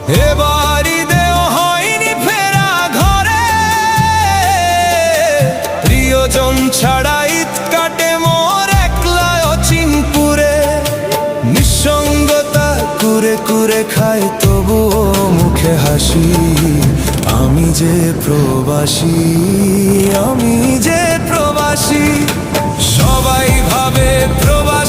এবার ঈদেও হয়নি ফেরা ঘরে, প্রিয়জন ছাড়া ঈদ কাটে মোর একলা অচিনপুরে। নিঃসঙ্গতা কুরে কুরে খায় তবুও মুখে হাসি, আমি যে প্রবাসী, আমি যে প্রবাসী। সবাই ভাবে প্রবাসী